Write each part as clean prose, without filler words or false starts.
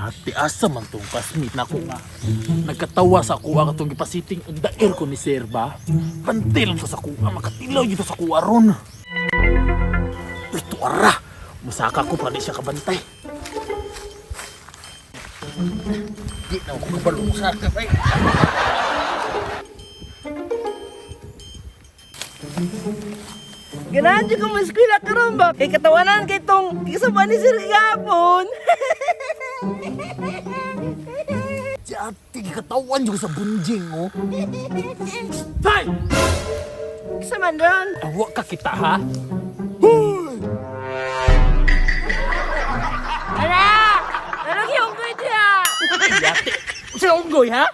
Hati asa man tong classmate na ko nga. Nagkatawa sa kuha ka tong ipasiting og daer ko ni sir ba. Pantil sa kuha, makatilaw dito sa kuha ron. Ito ara, musaka ko pa di siya kabantay. Di na ako kabalong sa kapay. Ganahan dyan kung maskwila ka ron ba? Kay katawanan kay tong kasama ni Sir Gapon. Si ate, katawan dyan sa bunjing, oh. Tay! Kasama ron. Awa ka kita, ha? Ala! Anong yung ko ito ha? Ay, ate, siya unggoy, ha?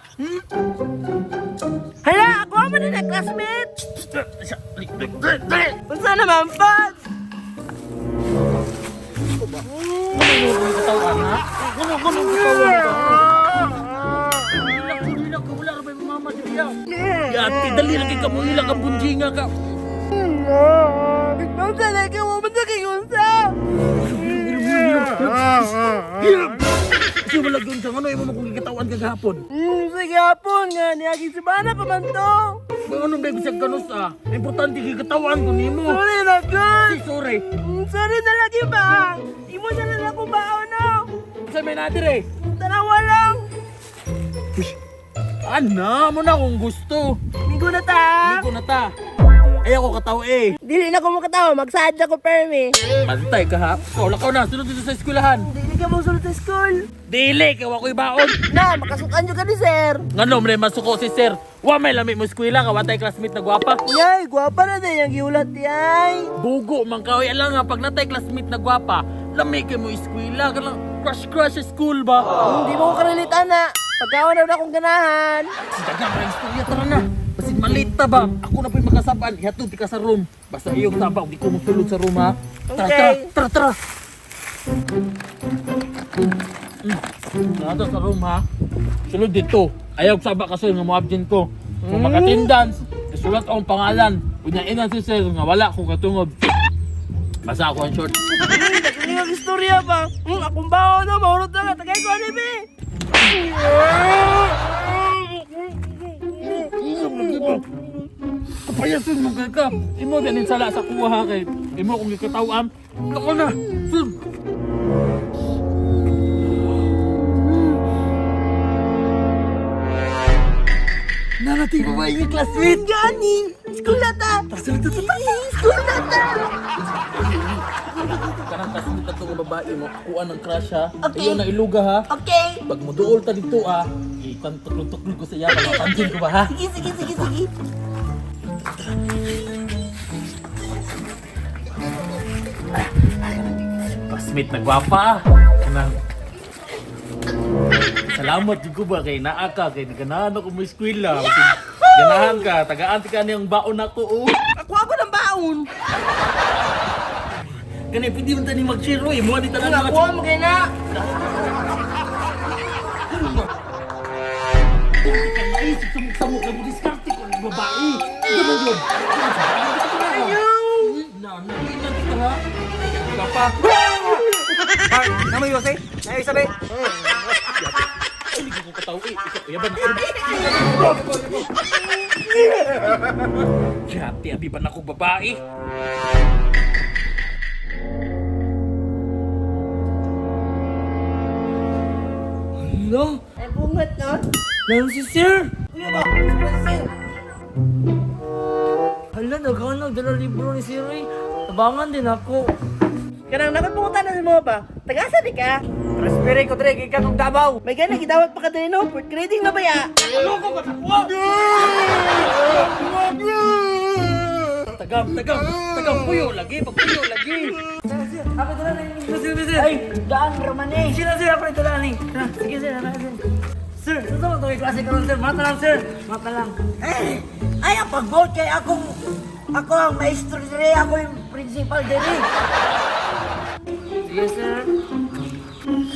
Hala! Ako mo na classmate! Dali! Unsa naman pa? Ano katawan, ha? Ano katawan ka? Hilak ka, wala ka ba yung mama siya? Ate, dali lagi ka mo hilak ang bunjinga ka. Unsa na ka mo? Unsa kay unsa? Kasi wala doon sa ano, yung mga kong katawan kagahapon. Sige hapon nga. Niyagi si Bana pa man to. Ba anong baby siya ganus, ah? Importante kay katawan ko nimo. Sorry na God. Si sorry. Sorry na lagi ba? Imo na lang ako ba no? Sa may natin eh. Tanawa lang. Ana, mo na kung gusto. Migo na ta. Hindi ko na ta. Ayaw ko kataw eh. Dili na ko makatawa. Magsadya ko permi. Mantay ka ha. So, lakaw na. Sunod dito sa eskwelahan. Dili ka mo sulod sa school. Dili, kawa ko'y baon. Na, makasukan nyo ka ni sir. Ngano, may masuko si sir. Wa may lami mo eskwela, kawatay classmate na gwapa. Yay, gwapa na din yung giulat yay. Bugo, man kaway alang nga. Pag natay classmate na gwapa, lami kayo mo eskwela. Kanang crush sa school ba? Hindi mo ko karilitan na. Pagkawan na akong ganahan. Si dagang mga istorya, tara na. Basin malita ba? Ako na po'y makasabaan. Ihatod di ka sa room. Basta iyong sabang, di ko magtulog sa room ha. Tara, Okay. tara. Nado sa room ha. Sulod dito. Ayaw saba kasi nga mo absent ko. Kung makatindans, isulat akong pangalan. Unyain si sir nga wala ko katungod. Basa ako ang short. Hindi yung istorya ba? Akong baho na, mahurot na nga. Tagay ko ano ba? Kapayasin mo ka. Imo din sala sa kuha ha kay. Imo kung ikatawan. Ako na. Sir. Nanating ko ba yung classmate? Gani! School na ta! Tasulod ito. School na ta! Karang kasunod na itong babae mo, kuha ng crush ha. Okay. Ayaw na iluga ha. Okay! Pag muduol ta dito ah, itantuklog-tuklog ko sa iya. Pansin ko ba ha? Sige, sige, sige, sige. Classmate na gwapa ah. Kanang... Salamat yung ba kay naa ka, kay ganahan ako mo eskwela. Ganahan ka, tagaan ka niyang baon ako oh. Ako ng baon! Kani pwede mo tani mag-share eh. Mga di tanan Ako mo kayo na! Naisip sa mukha mo, diskarte ko ng babae. Ganun yun. Ayaw! Nainan kita ha. Papa. Mark, naman Yose? Ay, sabi. Hindi ko kataw eh. Ikaw, yaban na. Jati, abi ba na ako babae? Hello? Ay, bungat na. Lalo si sir. Kuya ba? Sir. Hala, naghanag dala libro ni sir eh. Tabangan din ako. Kanang nakipungutan na mo ba? Tagasa di ka? Raspberry ko, Dre, kay Katong Dabaw. May gana, gidawat pa ka din no? Fourth grading na ba ya? Ano ko ba? Tagam, puyo lagi, pagpuyo lagi. Ako ito lang yung Ay, daan Romane. Sino, sir? Ako ito lang Sige, sir. Sir, saan mo ito klase karon, sir? Mata lang, sir. Mata lang. Ay, ang pag-vote kay ako ang maestro dire, ako yung principal dire. Sige, sir.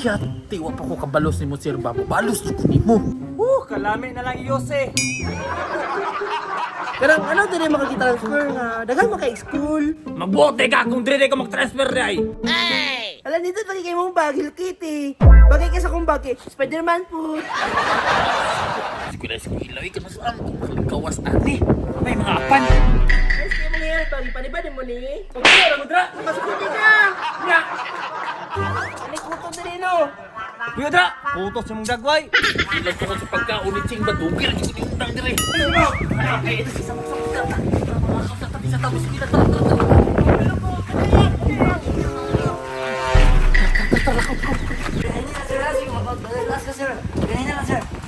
Yati, wa pa ko kabalos ni mo sir ba? Balos ko ni mo. Kalami na lang Yose. Karang ano dire makakita ng square nga, daghan maka school. Mabuti ka kung dire ka mag-transfer day. Ala, dito bagay kayo mong bag, Hello Kitty. Bagay ka sa kong bag, Spider-Man po. Ilaw ka na saan kung kalingkawas ani. May mga apan. Ayos kayo mga yan, bag, panibad mo ni. Okay, Ramudra, masukuti ka. Nga. Alikutan din no. Piyodra, putos yung gagway. Ilan ko sa pagkaunit sing badugil. Hindi ko undang dire.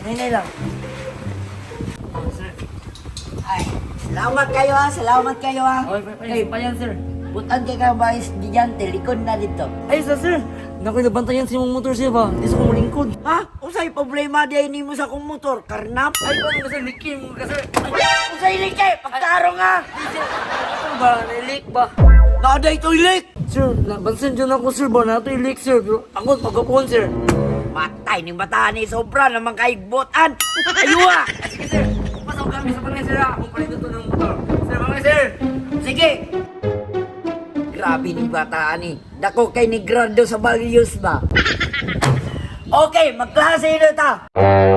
Ganyan lang. Ay, salamat kayo ha, salamat kayo ha. Okay, pa yan, sir. Butan kay ka ba estudyante, likod na dito. Ay, sir. Nakoy nabantayan si mong motor siya ba? Di sa kong lingkod. Ha? Usay problema di ni mo sa kong motor, karnap? Ay, paano ka, sir? Likim ka, sir. Usay likay, pagtarong ha. Ano ba? Nilik ba? Naaday to ilik. Sir, nabansin dyan ako, sir ba? Nato ilik, sir. Pero ako, pagkapon, sir. Matay ni bataan ni sobra naman kay botan. Ayuha. Sige, sir. Pasok kami sa pangin, sir. Ako pa rin ito ng motor. Sir, mga sir. Sige. Grabe ni bataan ni. Dako kay ni grado sa Baguios ba? Okay, magklase na ta. Ah,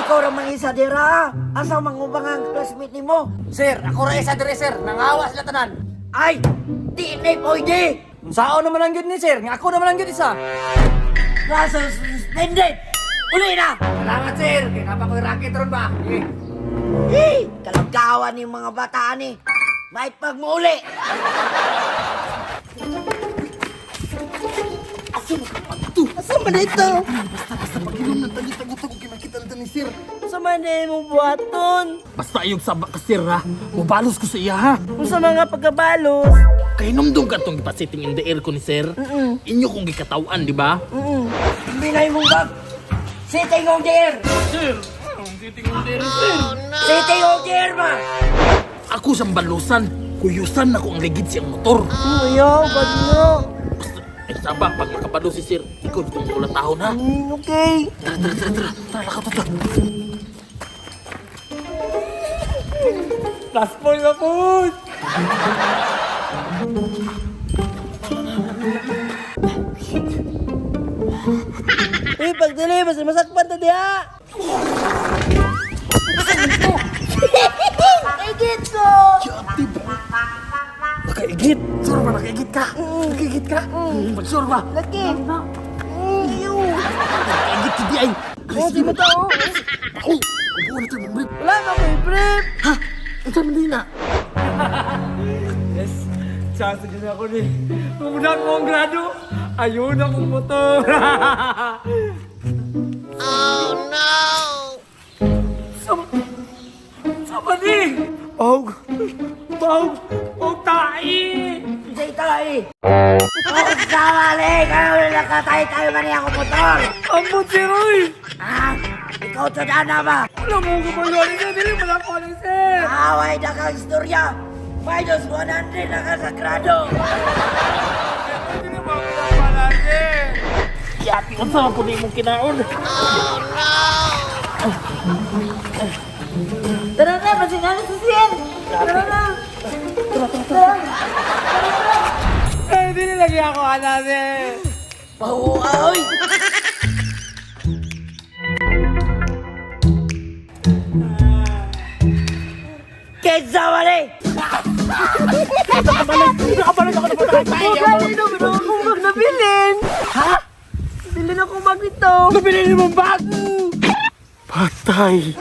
ikaw raman isa dira. Asa mangubang ang classmate nimo? Sir, ako rin isa dire, sir. Nangawa sila tanan. Ay, di na pwede. Sao naman ang yun ni, sir? Nga ako naman ang yun isa. Kaso suspended. Uli na. Salamat, sir. Kaya nga pa ko racket ron ba? Hey, kalagkawan ni mga bataan ni. May pagmuli. Asa man ito? Pag-inom na tagi-tagot-tagot kinakita ni sir. Asa man mo buhaton? Basta ayog sabak ka sir ha. Mubalos ko sa iya ha. Kung sa mga pagkabalos. Kay numdum ka itong ipasiting in the air ko ni sir. Inyo kong gikatawan, di ba? Binay mong bag. Sitting on there. Sir, anong sitting on there, sir? Sitting on there ba? Ako sa balusan, kuyusan na ko ang ligid siyang motor. Ayaw, bad mo. Ay sabak, pag nakabalo si sir, ikaw itong kulatahon ha. Okay. Tara, lakot ito. Last point na po. Eh, pagdali, mas masakpan ta diha. Igit ko! Nakaigit. Sure ba, nakaigit ka? Nakaigit ka? Sure ba? Laki! Iyo! Nakaigit si di ay. Oh, di mo tao! Uy, ubuhan na ito, mamrip. Wala na ko i-prep! Ha? Ang saan mo na? Yes, chance din ako ni. Pumunta ko ang grado. Ayun akong motor. Oh no! Sama ni! Bawg! Bawg! Bawg tae! Say tayo. Oh, sawali. Kaya nakatay tayo man niya ako motor. Ambot si Roy! Ah, ikaw tadana ba? Wala mo ko ba yun? Dili mo lang ko ni sir! Away na kang istorya. Minus 100 na ka sa grado. Dili mo ako lang pala sir! Yati, ang sama po di mong kinaon. Tara na, masinabi si Sir! Tara na! Tara! Eh, dili lagi ako anasin! Pahuaoy. Kenza wali. Nakabalag ako na ba tayo? Kanino, pero akong bag nabilin! Ha? Bilin akong bag ito! Nabili ni mong bag! Patay!